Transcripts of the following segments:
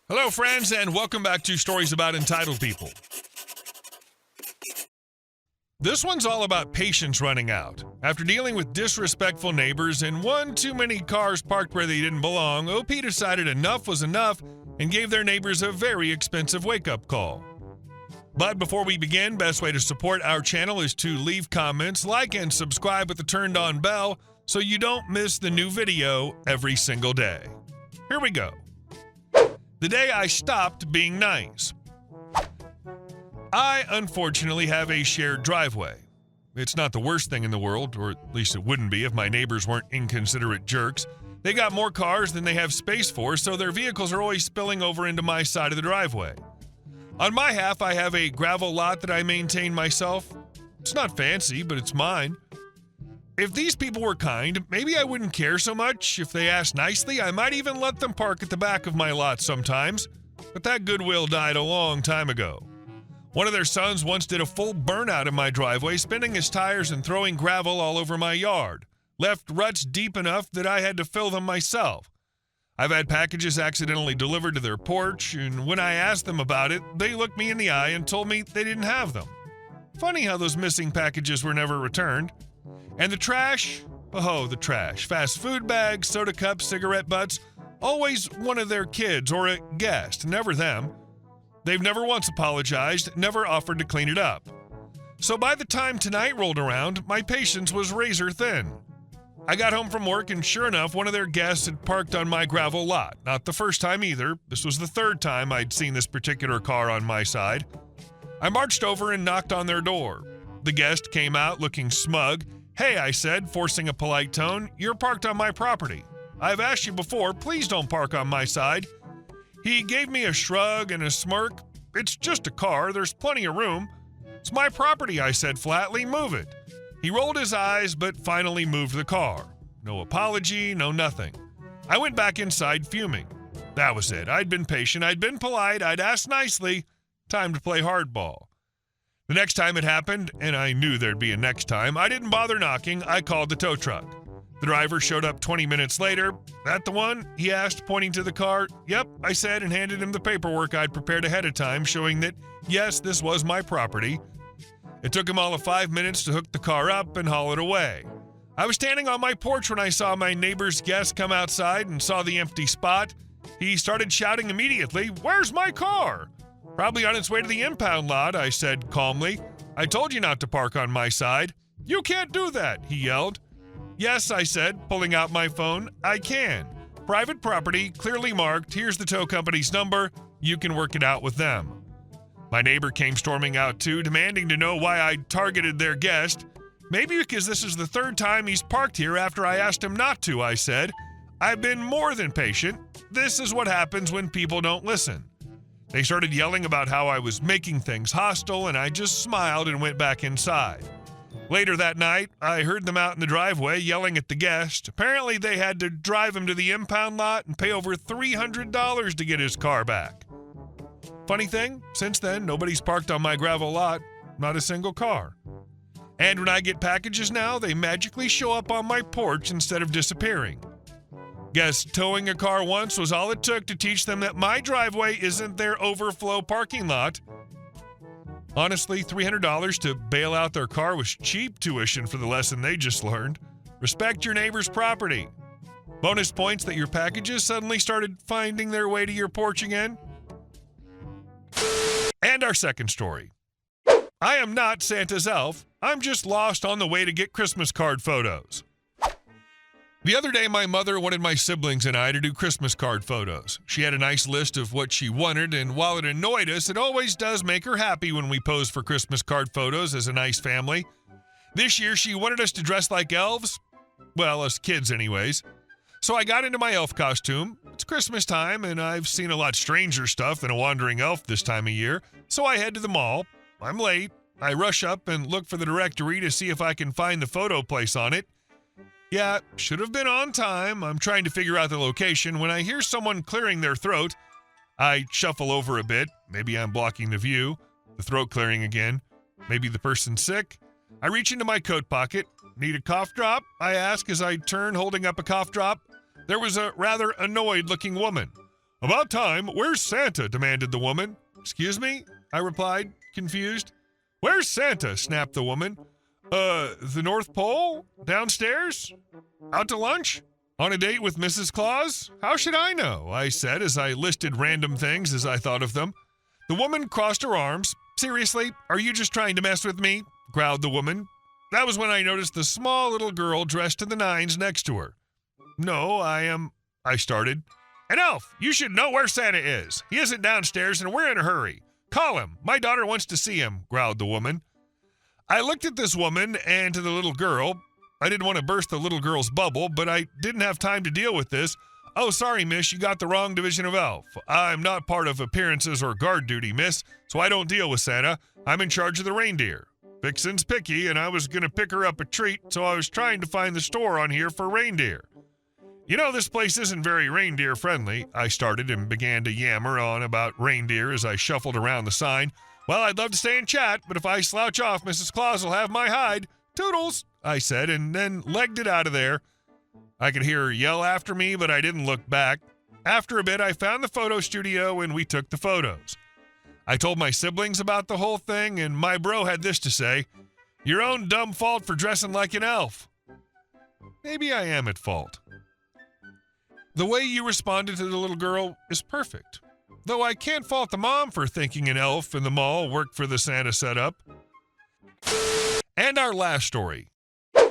Hello, friends, and welcome back to Stories About Entitled People. This one's all about patience running out. After dealing with disrespectful neighbors and one too many cars parked where they didn't belong, OP decided enough was enough and gave their neighbors a very expensive wake-up call. But before we begin, best way to support our channel is to leave comments, like, and subscribe with the turned-on bell so you don't miss the new video every single day. Here we go. The day I stopped being nice. I, unfortunately, have a shared driveway. It's not the worst thing in the world, or at least it wouldn't be if my neighbors weren't inconsiderate jerks. They got more cars than they have space for, so their vehicles are always spilling over into my side of the driveway. On my half, I have a gravel lot that I maintain myself. It's not fancy, but it's mine. If these people were kind, maybe I wouldn't care so much. If they asked nicely, I might even let them park at the back of my lot sometimes. But that goodwill died a long time ago. One of their sons once did a full burnout in my driveway, spinning his tires and throwing gravel all over my yard. Left ruts deep enough that I had to fill them myself. I've had packages accidentally delivered to their porch, and when I asked them about it, they looked me in the eye and told me they didn't have them. Funny how those missing packages were never returned. And the trash? Oh, the trash. Fast food bags, soda cups, cigarette butts. Always one of their kids or a guest, never them. They've never once apologized, never offered to clean it up. So by the time tonight rolled around, my patience was razor thin. I got home from work and sure enough, one of their guests had parked on my gravel lot. Not the first time either. This was the third time I'd seen this particular car on my side. I marched over and knocked on their door. The guest came out looking smug. "Hey," I said, forcing a polite tone, "you're parked on my property. I've asked you before, please don't park on my side." He gave me a shrug and a smirk. "It's just a car, there's plenty of room." "It's my property," I said flatly, "move it." He rolled his eyes but finally moved the car. No apology, no nothing. I went back inside fuming. That was it. I'd been patient, I'd been polite, I'd asked nicely. Time to play hardball. The next time it happened, and I knew there'd be a next time, I didn't bother knocking, I called the tow truck. The driver showed up 20 minutes later. "That the one?" he asked, pointing to the car. "Yep," I said, and handed him the paperwork I'd prepared ahead of time, showing that, yes, this was my property. It took him all of 5 minutes to hook the car up and haul it away. I was standing on my porch when I saw my neighbor's guest come outside and saw the empty spot. He started shouting immediately, "Where's my car?" "Probably on its way to the impound lot," I said calmly. "I told you not to park on my side." "You can't do that," he yelled. "Yes," I said, pulling out my phone, "I can. Private property, clearly marked. Here's the tow company's number. You can work it out with them." My neighbor came storming out too, demanding to know why I'd targeted their guest. "Maybe because this is the third time he's parked here after I asked him not to," I said. "I've been more than patient. This is what happens when people don't listen." They started yelling about how I was making things hostile, and I just smiled and went back inside. Later that night, I heard them out in the driveway yelling at the guest. Apparently, they had to drive him to the impound lot and pay over $300 to get his car back. Funny thing, since then, nobody's parked on my gravel lot, not a single car. And when I get packages now, they magically show up on my porch instead of disappearing. Guess towing a car once was all it took to teach them that my driveway isn't their overflow parking lot. Honestly, $300 to bail out their car was cheap tuition for the lesson they just learned. Respect your neighbor's property. Bonus points that your packages suddenly started finding their way to your porch again. And our second story. I am not Santa's elf. I'm just lost on the way to get Christmas card photos. The other day, my mother wanted my siblings and I to do Christmas card photos. She had a nice list of what she wanted, and while it annoyed us, it always does make her happy when we pose for Christmas card photos as a nice family. This year, she wanted us to dress like elves. Well, us kids anyways. So I got into my elf costume. It's Christmas time, and I've seen a lot stranger stuff than a wandering elf this time of year, so I head to the mall. I'm late. I rush up and look for the directory to see if I can find the photo place on it. Yeah, should have been on time. I'm trying to figure out the location when I hear someone clearing their throat. I shuffle over a bit. Maybe I'm blocking the view. The throat clearing again. Maybe the person's sick. I reach into my coat pocket. "Need a cough drop?" I ask as I turn, holding up a cough drop. There was a rather annoyed-looking woman. "About time. Where's Santa?" demanded the woman. "Excuse me?" I replied, confused. "Where's Santa?" snapped the woman. The North Pole? Downstairs? Out to lunch? On a date with Mrs. Claus? How should I know?" I said as I listed random things as I thought of them. The woman crossed her arms. "Seriously, are you just trying to mess with me?" growled the woman. That was when I noticed the small little girl dressed to the nines next to her. "No, I started. "An elf! You should know where Santa is. He isn't downstairs and we're in a hurry. Call him. My daughter wants to see him," growled the woman. I looked at this woman and to the little girl. I didn't want to burst the little girl's bubble, but I didn't have time to deal with this. "Oh, sorry, miss, you got the wrong division of elf. I'm not part of appearances or guard duty, miss, so I don't deal with Santa. I'm in charge of the reindeer. Vixen's picky, and I was going to pick her up a treat, so I was trying to find the store on here for reindeer. You know, this place isn't very reindeer-friendly," I started and began to yammer on about reindeer as I shuffled around the sign. "Well, I'd love to stay and chat, but if I slouch off, Mrs. Claus will have my hide. Toodles," I said, and then legged it out of there. I could hear her yell after me, but I didn't look back. After a bit, I found the photo studio, and we took the photos. I told my siblings about the whole thing, and my bro had this to say: "Your own dumb fault for dressing like an elf." Maybe I am at fault. The way you responded to the little girl is perfect, though I can't fault the mom for thinking an elf in the mall worked for the Santa setup. And our last story.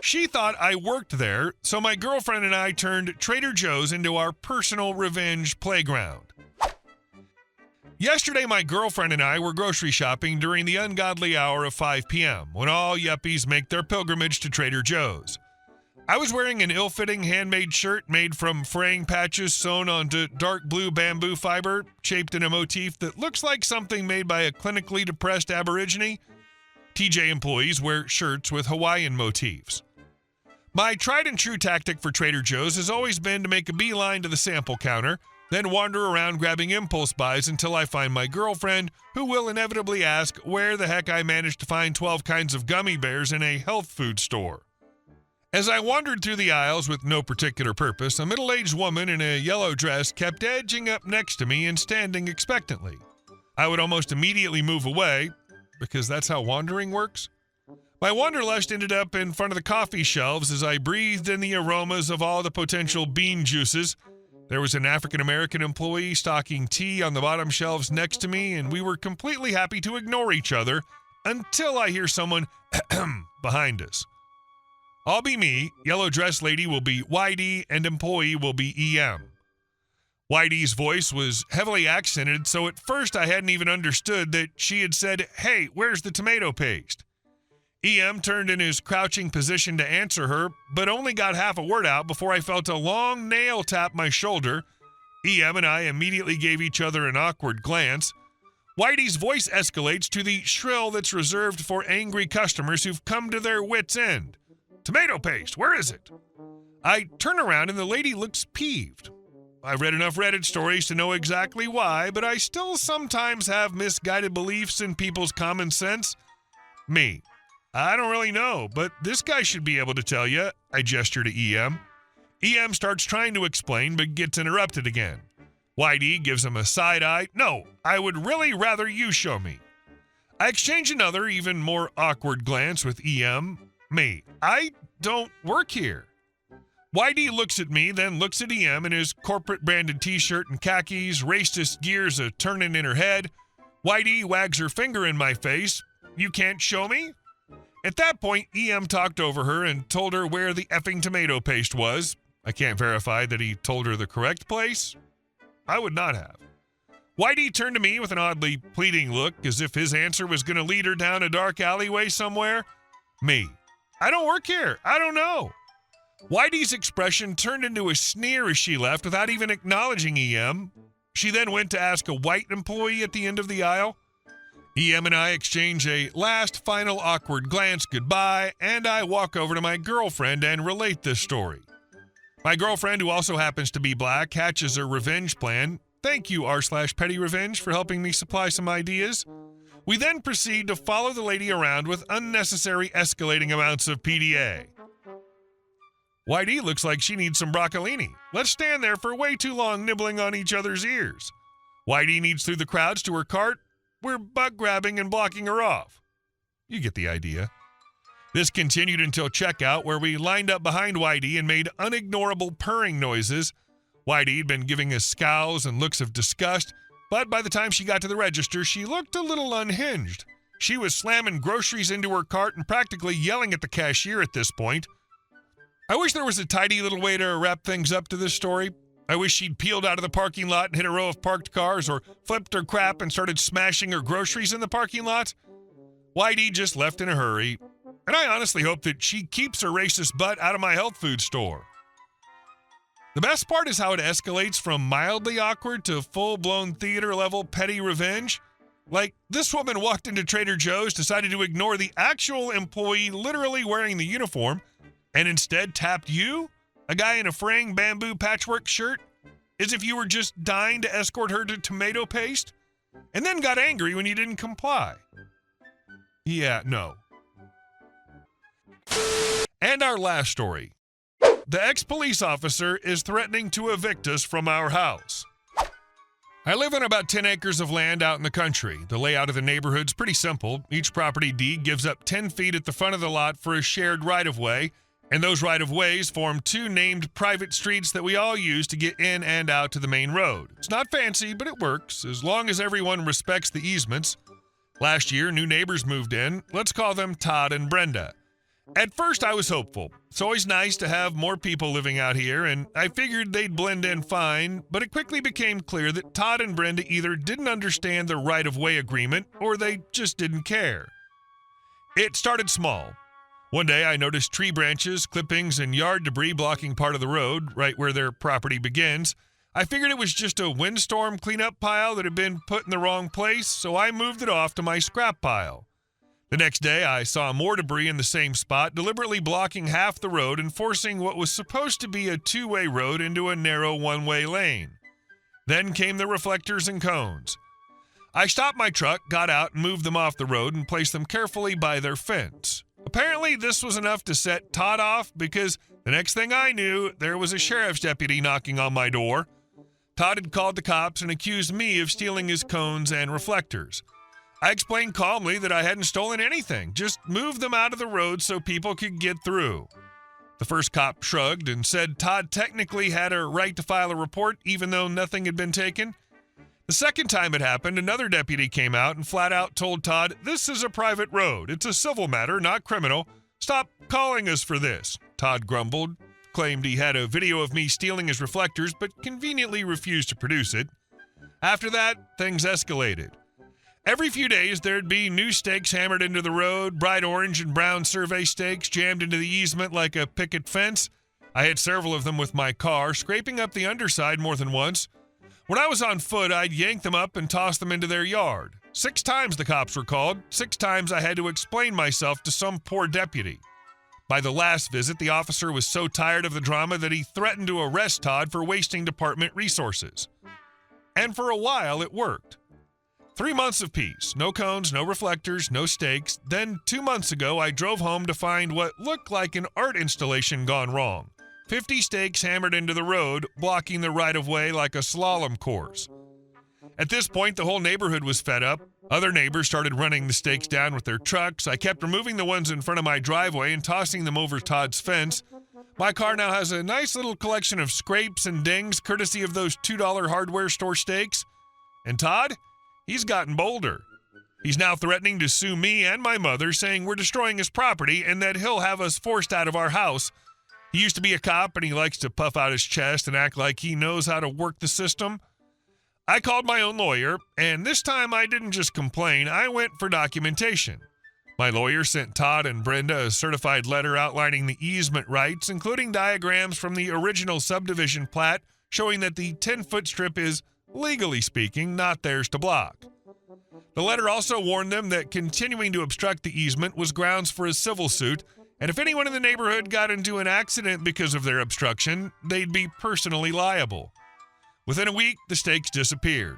She thought I worked there, so my girlfriend and I turned Trader Joe's into our personal revenge playground. Yesterday, my girlfriend and I were grocery shopping during the ungodly hour of 5 p.m., when all yuppies make their pilgrimage to Trader Joe's. I was wearing an ill-fitting handmade shirt made from fraying patches sewn onto dark blue bamboo fiber, shaped in a motif that looks like something made by a clinically depressed aborigine. TJ employees wear shirts with Hawaiian motifs. My tried-and-true tactic for Trader Joe's has always been to make a beeline to the sample counter, then wander around grabbing impulse buys until I find my girlfriend, who will inevitably ask where the heck I managed to find 12 kinds of gummy bears in a health food store. As I wandered through the aisles with no particular purpose, a middle-aged woman in a yellow dress kept edging up next to me and standing expectantly. I would almost immediately move away, because that's how wandering works. My wanderlust ended up in front of the coffee shelves as I breathed in the aromas of all the potential bean juices. There was an African-American employee stocking tea on the bottom shelves next to me, and we were completely happy to ignore each other until I hear someone behind us. I'll be me, yellow dress lady will be YD, and employee will be EM. YD's voice was heavily accented, so at first I hadn't even understood that she had said, "Hey, where's the tomato paste?" EM turned in his crouching position to answer her, but only got half a word out before I felt a long nail tap my shoulder. EM and I immediately gave each other an awkward glance. Whitey's voice escalates to the shrill that's reserved for angry customers who've come to their wits' end. "Tomato paste, where is it?" I turn around and the lady looks peeved. I've read enough Reddit stories to know exactly why, but I still sometimes have misguided beliefs in people's common sense. Me. "I don't really know, but this guy should be able to tell you," I gesture to EM. EM starts trying to explain, but gets interrupted again. YD gives him a side eye. "No, I would really rather you show me." I exchange another, even more awkward glance with EM. Me. "I don't work here." YD looks at me, then looks at EM in his corporate branded t-shirt and khakis, racist gears a-turning in her head. YD wags her finger in my face. "You can't show me?" At that point, EM talked over her and told her where the effing tomato paste was. I can't verify that he told her the correct place. I would not have. YD turned to me with an oddly pleading look, as if his answer was going to lead her down a dark alleyway somewhere. Me. "I don't work here. I don't know." YD's expression turned into a sneer as she left without even acknowledging EM. She then went to ask a white employee at the end of the aisle. EM and I exchange a last final awkward glance goodbye, and I walk over to my girlfriend and relate this story. My girlfriend, who also happens to be black, hatches a revenge plan. Thank you, r/petty revenge, for helping me supply some ideas. We then proceed to follow the lady around with unnecessary escalating amounts of PDA. Whitey looks like she needs some broccolini. Let's stand there for way too long nibbling on each other's ears. Whitey needs through the crowds to her cart. We're butt-grabbing and blocking her off. You get the idea. This continued until checkout, where we lined up behind Whitey and made unignorable purring noises. Whitey had been giving us scowls and looks of disgust, but by the time she got to the register, she looked a little unhinged. She was slamming groceries into her cart and practically yelling at the cashier at this point. I wish there was a tidy little way to wrap things up to this story. I wish she'd peeled out of the parking lot and hit a row of parked cars, or flipped her crap and started smashing her groceries in the parking lot. Whitey just left in a hurry, and I honestly hope that she keeps her racist butt out of my health food store. The best part is how it escalates from mildly awkward to full-blown theater-level petty revenge. Like, this woman walked into Trader Joe's, decided to ignore the actual employee literally wearing the uniform, and instead tapped you, a guy in a fraying bamboo patchwork shirt, as if you were just dying to escort her to tomato paste, and then got angry when you didn't comply. Yeah, no. And our last story. The ex-police officer is threatening to evict us from our house. I live on about 10 acres of land out in the country. The layout of the neighborhood's pretty simple. Each property deed gives up 10 feet at the front of the lot for a shared right-of-way, and those right-of-ways form two named private streets that we all use to get in and out to the main road. It's not fancy, but it works, as long as everyone respects the easements. Last year, new neighbors moved in. Let's call them Todd and Brenda. At first, I was hopeful. It's always nice to have more people living out here, and I figured they'd blend in fine, but it quickly became clear that Todd and Brenda either didn't understand the right-of-way agreement, or they just didn't care. It started small. One day, I noticed tree branches, clippings, and yard debris blocking part of the road, right where their property begins. I figured it was just a windstorm cleanup pile that had been put in the wrong place, so I moved it off to my scrap pile. The next day, I saw more debris in the same spot, deliberately blocking half the road and forcing what was supposed to be a two-way road into a narrow one-way lane. Then came the reflectors and cones. I stopped my truck, got out, and moved them off the road and placed them carefully by their fence. Apparently, this was enough to set Todd off, because the next thing I knew, there was a sheriff's deputy knocking on my door. Todd had called the cops and accused me of stealing his cones and reflectors. I explained calmly that I hadn't stolen anything, just moved them out of the road so people could get through. The first cop shrugged and said Todd technically had a right to file a report even though nothing had been taken. The second time it happened, another deputy came out and flat out told Todd, "This is a private road. It's a civil matter, not criminal. Stop calling us for this." Todd grumbled, claimed he had a video of me stealing his reflectors, but conveniently refused to produce it. After that, things escalated. Every few days, there'd be new stakes hammered into the road, bright orange and brown survey stakes jammed into the easement like a picket fence. I hit several of them with my car, scraping up the underside more than once. When I was on foot, I'd yank them up and toss them into their yard. 6 times the cops were called. 6 times I had to explain myself to some poor deputy. By the last visit, the officer was so tired of the drama that he threatened to arrest Todd for wasting department resources. And for a while, it worked. 3 months of peace. No cones, no reflectors, no stakes. Then 2 months ago, I drove home to find what looked like an art installation gone wrong. 50 stakes hammered into the road, blocking the right-of-way like a slalom course. At this point, the whole neighborhood was fed up. Other neighbors started running the stakes down with their trucks. I kept removing the ones in front of my driveway and tossing them over Todd's fence. My car now has a nice little collection of scrapes and dings, courtesy of those $2 hardware store stakes. And Todd? He's gotten bolder. He's now threatening to sue me and my mother, saying we're destroying his property and that he'll have us forced out of our house. He used to be a cop, and he likes to puff out his chest and act like he knows how to work the system. I called my own lawyer, and this time I didn't just complain, I went for documentation. My lawyer sent Todd and Brenda a certified letter outlining the easement rights, including diagrams from the original subdivision plat showing that the 10-foot strip is, legally speaking, not theirs to block. The letter also warned them that continuing to obstruct the easement was grounds for a civil suit, and if anyone in the neighborhood got into an accident because of their obstruction, they'd be personally liable. Within a week, the stakes disappeared.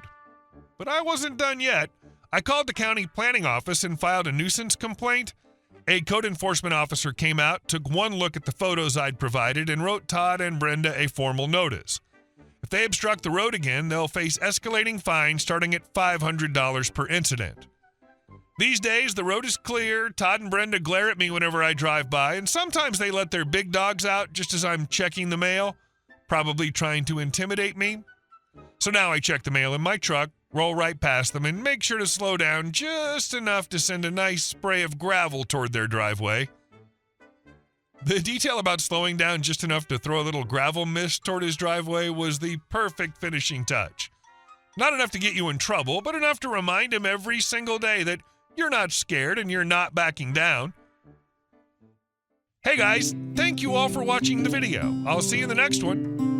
But I wasn't done yet. I called the county planning office and filed a nuisance complaint. A code enforcement officer came out, took one look at the photos I'd provided, and wrote Todd and Brenda a formal notice. If they obstruct the road again, they'll face escalating fines starting at $500 per incident. These days, the road is clear. Todd and Brenda glare at me whenever I drive by, and sometimes they let their big dogs out just as I'm checking the mail, probably trying to intimidate me. So now I check the mail in my truck, roll right past them, and make sure to slow down just enough to send a nice spray of gravel toward their driveway. The detail about slowing down just enough to throw a little gravel mist toward his driveway was the perfect finishing touch. Not enough to get you in trouble, but enough to remind him every single day that you're not scared and you're not backing down. Hey guys, thank you all for watching the video. I'll see you in the next one.